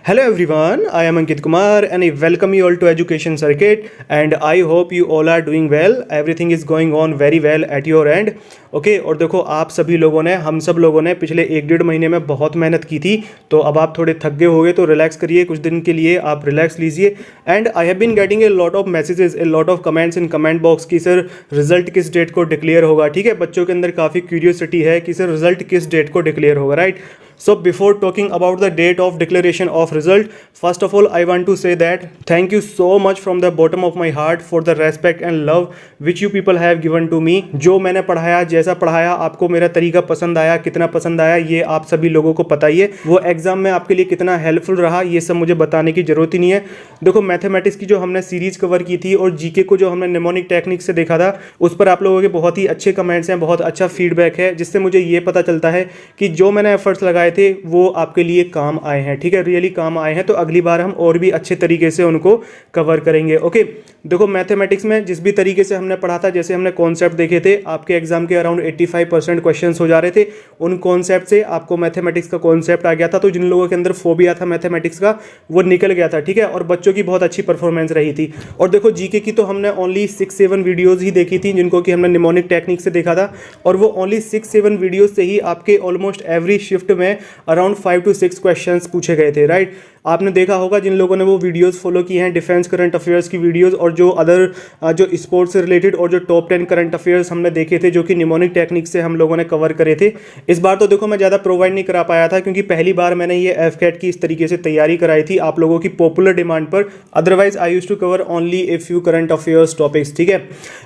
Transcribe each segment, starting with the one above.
Hello everyone, I am Ankit Kumar and I welcome you all to Education Circuit and I hope you all are doing well. Everything is going on very well at your end. Okay और देखो आप सभी लोगों ने हम सब लोगों ने पिछले 1-1.5 महीने में बहुत मेहनत की थी, तो अब आप थोड़े थक गए होंगे तो रिलैक्स करिए, कुछ दिन के लिए आप रिलैक्स लीजिए. And I have been getting a lot of messages, a lot of comments in comment box कि सर रिजल्ट किस डेट को डिक्लेयर होगा. ठीक है, बच्चों के अंदर काफ़ी क्यूरियोसिटी है कि सर रिजल्ट किस डेट को डिक्लेयर होगा, right. So before talking about the date of declaration of result, first of all I want to say that thank you so much from the bottom of my heart for the respect and love which you people have given to me. जो मैंने पढ़ाया, जैसा पढ़ाया, आपको मेरा तरीका पसंद आया, कितना पसंद आया, ये आप सभी लोगों को पता ही है. वो एग्जाम में आपके लिए कितना हेल्पफुल रहा, ये सब मुझे बताने की जरूरत ही नहीं है. देखो मैथमेटिक्स की जो हमने सीरीज कवर की थी और जीके को जो हमने निमोनिक टेक्निक से देखा था, उस पर आप लोगों के बहुत ही अच्छे कमेंट्स हैं, बहुत अच्छा फीडबैक है, जिससे मुझे ये पता चलता है कि जो मैंने एफर्ट्स लगाए थे वो आपके लिए काम आए हैं. ठीक है, रियली काम आए हैं. तो अगली बार हम और भी अच्छे तरीके से उनको कवर करेंगे. ओके, देखो मैथमेटिक्स में जिस भी तरीके से हमने पढ़ा था, जैसे हमने कॉन्सेप्ट देखे थे, आपके एग्जाम के अराउंड 85% क्वेश्चंस हो जा रहे थे. उन कॉन्सेप्ट से आपको मैथमेटिक्स का कॉन्सेप्ट आ गया था, तो जिन लोगों के अंदर फोबिया था मैथमेटिक्स का वो निकल गया था. ठीक है, और बच्चों की बहुत अच्छी परफॉर्मेंस रही थी. और देखो जीके की तो हमने ओनली 6-7 वीडियोज ही देखी थी, जिनको कि हमने निमोनिक टेक्निक से देखा था, और वो ओनली 6-7 वीडियोज से ही आपके ऑलमोस्ट एवरी शिफ्ट में अराउंड 5 to 6 क्वेश्चंस पूछे गए थे, राइट. आपने देखा होगा जिन लोगों ने वो वीडियोस फॉलो की हैं, डिफेंस करंट अफेयर्स की वीडियोस और जो अदर जो स्पोर्ट्स से रिलेटेड और जो टॉप 10 करंट अफेयर्स हमने देखे थे, जो कि निमोनिक टेक्निक से हम लोगों ने कवर करे थे. इस बार तो देखो मैं ज़्यादा प्रोवाइड नहीं करा पाया था, क्योंकि पहली बार मैंने ये एफकेट की इस तरीके से तैयारी कराई थी आप लोगों की पॉपुलर डिमांड पर. Otherwise I use to cover only a few current affairs topics. ठीक है,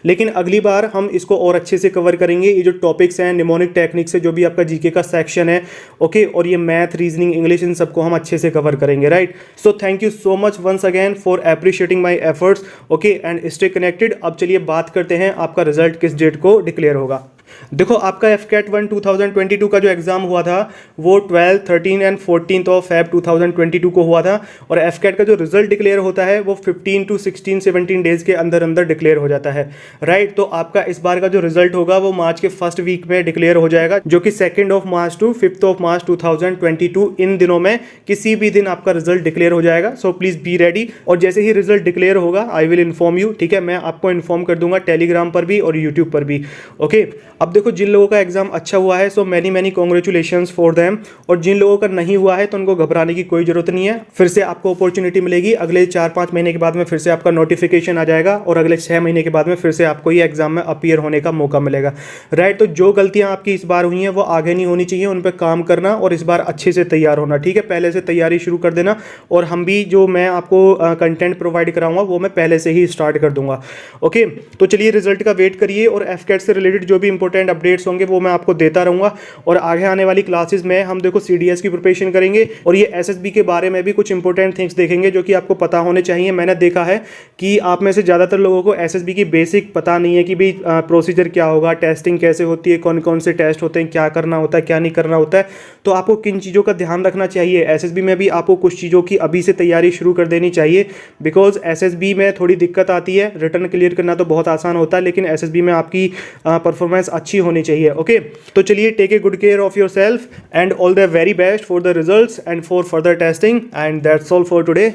लेकिन अगली बार हम इसको और अच्छे से कवर करेंगे. ये जो टॉपिक्स हैं निमोनिक टेक्निक से, जो भी आपका जीके का सेक्शन है, ओके, और ये मैथ, रीजनिंग, इंग्लिश, इन सबको हम अच्छे से कवर करेंगे, right. So thank you so much once again for appreciating my efforts. Okay, and stay connected. अब चलिए बात करते हैं आपका रिजल्ट किस डेट को डिक्लेयर होगा. देखो आपका एफकेट 1 2022 का जो एग्जाम हुआ था वो 12, 13 एंड 14 ऑफ फेब 2022 को हुआ था, और एफकेट का जो रिजल्ट डिक्लेयर होता है वो 15 to 16, 17 डेज के अंदर अंदर डिक्लेयर हो जाता है, राइट. तो आपका इस बार का जो रिजल्ट होगा वो मार्च के फर्स्ट वीक में डिक्लेयर हो जाएगा, जो कि 2 of March two 5 of March 2022, इन दिनों में किसी भी दिन आपका रिजल्ट डिक्लेयर हो जाएगा. सो प्लीज बी रेडी, और जैसे ही रिजल्ट डिक्लेयर होगा आई विल इन्फॉर्म यू. ठीक है, मैं आपको इन्फॉर्म कर दूंगा टेलीग्राम पर भी और यूट्यूब पर भी. ओके, अब देखो जिन लोगों का एग्जाम अच्छा हुआ है, so many congratulations for them, और जिन लोगों का नहीं हुआ है तो उनको घबराने की कोई जरूरत नहीं है. फिर से आपको अपॉर्चुनिटी मिलेगी. अगले 4-5 महीने के बाद में फिर से आपका नोटिफिकेशन आ जाएगा, और अगले 6 महीने के बाद में फिर से आपको ये एग्जाम में अपीयर होने का मौका मिलेगा, राइट. तो जो गलतियां आपकी इस बार हुई हैं वो आगे नहीं होनी चाहिए, उन पर काम करना और इस बार अच्छे से तैयार होना. ठीक है, पहले से तैयारी शुरू कर देना, और हम भी जो मैं आपको कंटेंट प्रोवाइड कराऊंगा वो मैं पहले से ही स्टार्ट कर दूंगा. ओके, तो चलिए रिजल्ट का वेट करिए, और एफकेट से रिलेटेड जो भी इंपॉर्टेंट अपडेट्स होंगे वो मैं आपको देता रहूंगा. और आगे आने वाली क्लासेस में हम देखो सीडीएस की प्रिपरेशन करेंगे, और ये एसएसबी के बारे में भी कुछ इंपॉर्टेंट थिंग्स देखेंगे जो कि आपको पता होने चाहिए. मैंने देखा है कि आप में से ज़्यादातर लोगों को एसएसबी की बेसिक पता नहीं है कि भाई प्रोसीजर क्या होगा, टेस्टिंग कैसे होती है, कौन कौन से टेस्ट होते हैं, क्या करना होता है, क्या नहीं करना होता है. तो आपको किन चीज़ों का ध्यान रखना चाहिए. एसएसबी में भी आपको कुछ चीज़ों की अभी से तैयारी शुरू कर देनी चाहिए, बिकॉज एसएसबी में थोड़ी दिक्कत आती है. रिटर्न क्लियर करना तो बहुत आसान होता है, लेकिन एसएसबी में आपकी परफॉर्मेंस अच्छी होनी चाहिए. ओके, तो चलिए take a good care of yourself and all the very best for the results and for further testing, and that's all for today.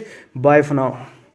Bye for now.